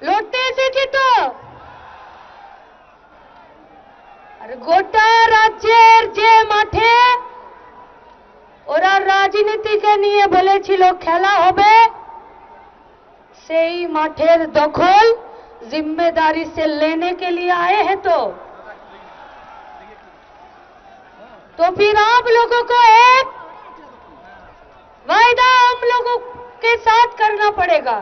লড়তে এসেছি তো। আর গোটা রাজ্যের যে মাঠে ওরা রাজনীতিকে নিয়ে বলেছিল খেলা হবে, সেই মাঠের दखल जिम्मेदारी से लेने के लिए आए हैं। तो फिर आप लोगों को एक वायदा हम लोगों के साथ करना पड़ेगा।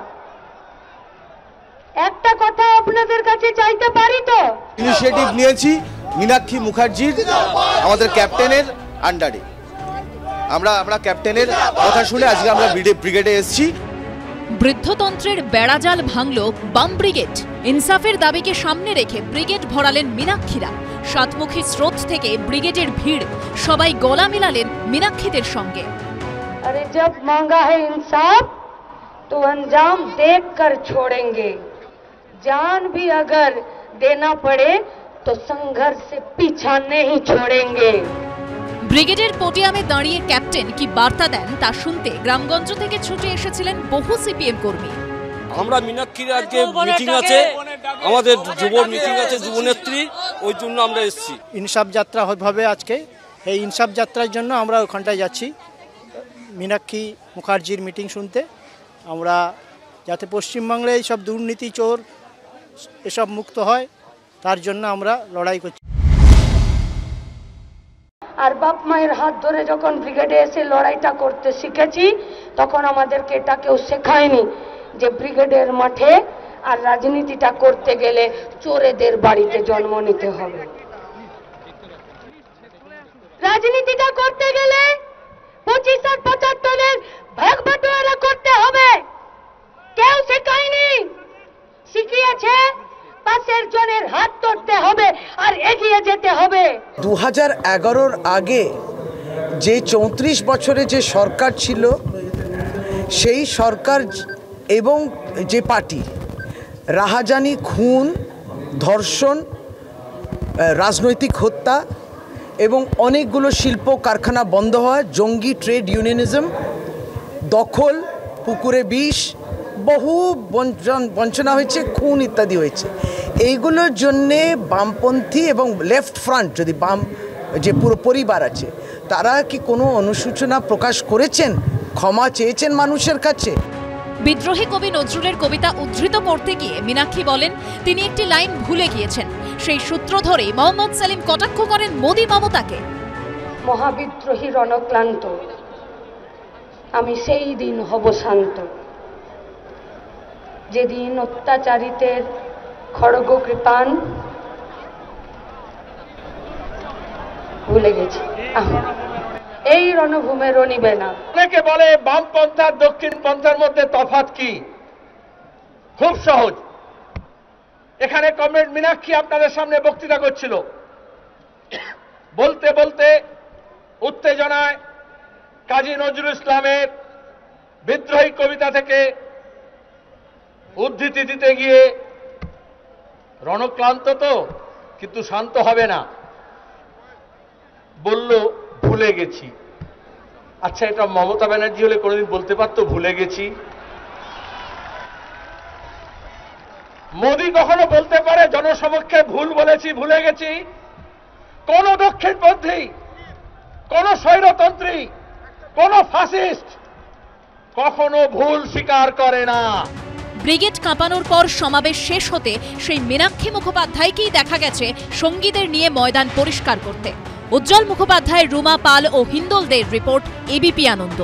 একটা কথা আপনাদের কাছে চাইতে পারি তো? ইনিশিয়েটিভ নিয়েছি মীনাক্ষী মুখার্জির আমাদের ক্যাপ্টেনের আন্ডারে। আমরা ক্যাপ্টেনের কথা শুনে আজকে আমরা ব্রিগেডে এসেছি। বৃদ্ধতন্ত্রের বেড়াজাল ভাঙল বাম ব্রিগেড। ইনসাফের দাবিকে সামনে রেখে ব্রিগেড ভরালেন মীনাক্ষীরা। সাতমুখী স্রোত থেকে ব্রিগেডের ভিড়, সবাই গলা মিলালেন মীনাক্ষীদের সঙ্গে। अरे जब मांगा है इंसाफ तो अंजाम देखकर छोड़ेंगे। जान भी अगर देना पड़े तो संघर्ष से पीछा नहीं छोड़ेंगे। ব্রিগেডের পোডিয়ামে দাঁড়িয়ে ক্যাপ্টেন কি বার্তা দেন তা শুনতে গ্রামগঞ্জ থেকে ছুটে এসেছিলেন বহু সিপিএম কর্মী। আমরা মীনাক্ষীর আজকে মিটিং আছে, আমাদের যুব মিটিং আছে, যুবনেত্রী, ওই জন্য আমরা এসেছি। ইনসাফ যাত্রা হবে আজকে। এই ইনসাফ যাত্রার জন্য আমরা ওখানটায় যাচ্ছি মীনাক্ষী মুখার্জির মিটিং শুনতে। আমরা যাতে পশ্চিমবাংলায় সব দুর্নীতি, চোর এসব মুক্ত হয়, তার জন্য আমরা লড়াই করছি। আর বাপ মায়ের হাত ধরে যখন ব্রিগেডে এসে লড়াইটা করতে শিখেছি, তখন আমাদেরকে এটা কেউ শেখায়নি যে ব্রিগেডের মাঠে আর রাজনীতিটা করতে গেলে চোরেদের বাড়িতে জন্ম নিতে হবে। রাজনীতিটা করতে গেলে 25 আর 75-এর ভাগ বাটোয়ারা করতে হবে। কেউ শেখায়নি, শিখিয়েছে পাশের জনের হাত ধরতে হবে আর এগিয়ে যেতে হবে। 2011-র আগে যে 34 বছরে যে সরকার ছিল, সেই সরকার এবং যে পার্টি রাহাজানি, খুন, ধর্ষণ, রাজনৈতিক হত্যা এবং অনেকগুলো শিল্প কারখানা বন্ধ হওয়া, জঙ্গি ট্রেড ইউনিয়নিজম, দখল, পুকুরে বিষ, বহু বঞ্চনা হয়েছে, খুন ইত্যাদি হয়েছে। এইগুলোর জন্যে বামপন্থী এবং লেফট ফ্রন্ট, যদি বাম যে পুরো পরিবার আছে, তারা কি কোনো অনুশোচনা প্রকাশ করেছেন, ক্ষমা চেয়েছেন মানুষের কাছে? বিদ্রোহী কবি নজরুলের কবিতা উদ্ধৃত করতে গিয়ে মীনাক্ষী বলেন তিনি একটি লাইন ভুলে গিয়েছেন। সেই সূত্র ধরে মোহাম্মদ সেলিম কটাক্ষ করেন মোদি মমতাকে। মহাবিদ্রোহী রণক্লান্ত, আমি সেই দিন হব শান্ত, যেদিন অত্যাচারিতের খড়গ কৃপান ভুলে গেছি। এই রণভূমে রণিবে না। অনেকে বলে বামপন্থা দক্ষিণ পন্থার মধ্যে তফাৎ কি? খুব সহজ। এখানে কমরেড মীনাক্ষী আপনাদের সামনে বক্তৃতা করছিল, বলতে বলতে উত্তেজনায় কাজী নজরুল ইসলামের বিদ্রোহী কবিতা থেকে উদ্ধৃতি দিতে গিয়ে রণক্লান্ত তো, কিন্তু শান্ত হবে না, বলল ভুলে গেছি। আচ্ছা, এটা মমতা ব্যানার্জি হলে কোনোদিন বলতে পারতো ভুলে গেছি? মোদি কখনো বলতে পারে জনসমক্ষে ভুল বলেছি, ভুলে গেছি? কোন দক্ষিণপন্থী, কোন স্বৈরতন্ত্রী, কোন ফাসিস্ট কখনো ভুল স্বীকার করে না। ব্রিগেড কাঁপানোর পর সমাবেশ শেষ হতে সেই মীনাক্ষী মুখোপাধ্যায়কেই দেখা গেছে সঙ্গীদের নিয়ে ময়দান পরিষ্কার করতে। উজ্জ্বল মুখোপাধ্যায়, রুমা পাল ও হিন্দোলদের রিপোর্ট, এবিপি আনন্দ।